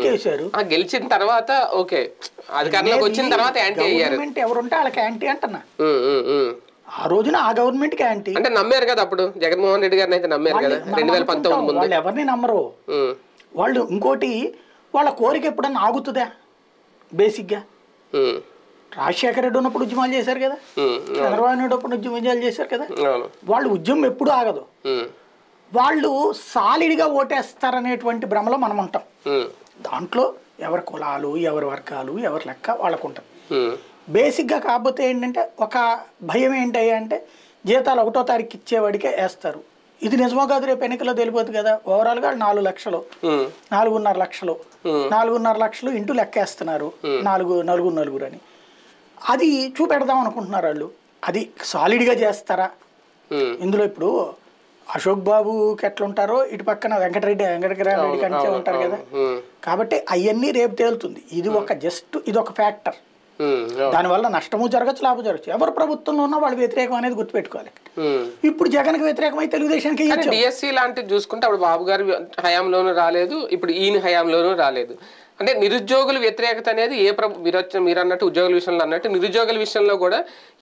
చేశారు. గెలిచిన తర్వాత ఓకే, అధికారంలోకి వచ్చిన తర్వాత యాంటీ అయ్యారు. గవర్నమెంట్ ఎవరుంటే వాళ్ళకి యాంటీ అంటున్నా. ఆ రోజున ఆ గవర్నమెంట్ కి యాంటీ అంటే నమ్మారు కదా అప్పుడు జగన్మోహన్ రెడ్డి గారిని అయితే నమ్మారు కదా 2019 ముందు. వాళ్ళు ఎవరిని నమ్మరు. వాళ్ళు ఇంకోటి వాళ్ళ కోరిక ఎప్పుడన్నా ఆగుతుందా? బేసిక్ గా రాజశేఖర రెడ్డి ఉన్నప్పుడు ఉద్యమాలు చేశారు కదా, చంద్రబాబు నాయుడు ఉన్నప్పుడు ఉద్యమాలు చేశారు కదా. వాళ్ళు ఉద్యమం ఎప్పుడు ఆగదు. వాళ్ళు సాలిడ్గా ఓటేస్తారనేటువంటి భ్రమలో మనం ఉంటాం. దాంట్లో ఎవరి కులాలు, ఎవరి వర్గాలు, ఎవరి లెక్క వాళ్ళకు ఉంటాం బేసిక్గా. కాకపోతే ఏంటంటే ఒక భయం ఏంటయ్యా అంటే జీతాలు 1వ తారీఖు ఇచ్చేవాడికే వేస్తారు. ఇది నిజమో కాదు, రేపు ఎన్నికల్లో తెలిపోతుంది కదా. ఓవరాల్గా 4 లక్షలు, 4.5 లక్షలు, 4.5 లక్షలు ఇంటూ లెక్కేస్తున్నారు, నలుగురు అని. అది చూపెడదాం అనుకుంటున్నారు వాళ్ళు. అది సాలిడ్గా చేస్తారా? ఇందులో ఇప్పుడు అశోక్ బాబుకి ఎట్లా ఉంటారో ఇటు పక్కన వెంకటరామరెడ్డి కంటే ఉంటారు కదా. కాబట్టి అవన్నీ రేపు తేలుతుంది. ఇది ఒక జస్ట్ ఇది ఒక ఫ్యాక్టర్. దానివల్ల నష్టము జరగచ్చు, లాభం జరగచ్చు. ఎవరు ప్రభుత్వంలో ఉన్నా వాళ్ళు వ్యతిరేకం అనేది గుర్తుపెట్టుకోవాలి. ఇప్పుడు జగన్కి వ్యతిరేకమై తెలుగుదేశానికి డిఎస్సీ లాంటివి చూసుకుంటే అప్పుడు బాబు గారి హయాంలోనూ రాలేదు, ఇప్పుడు ఈయన హయాంలోనూ రాలేదు. అంటే నిరుద్యోగుల వ్యతిరేకత అనేది మీరు అన్నట్టు ఉద్యోగుల విషయంలో అన్నట్టు నిరుద్యోగుల విషయంలో కూడా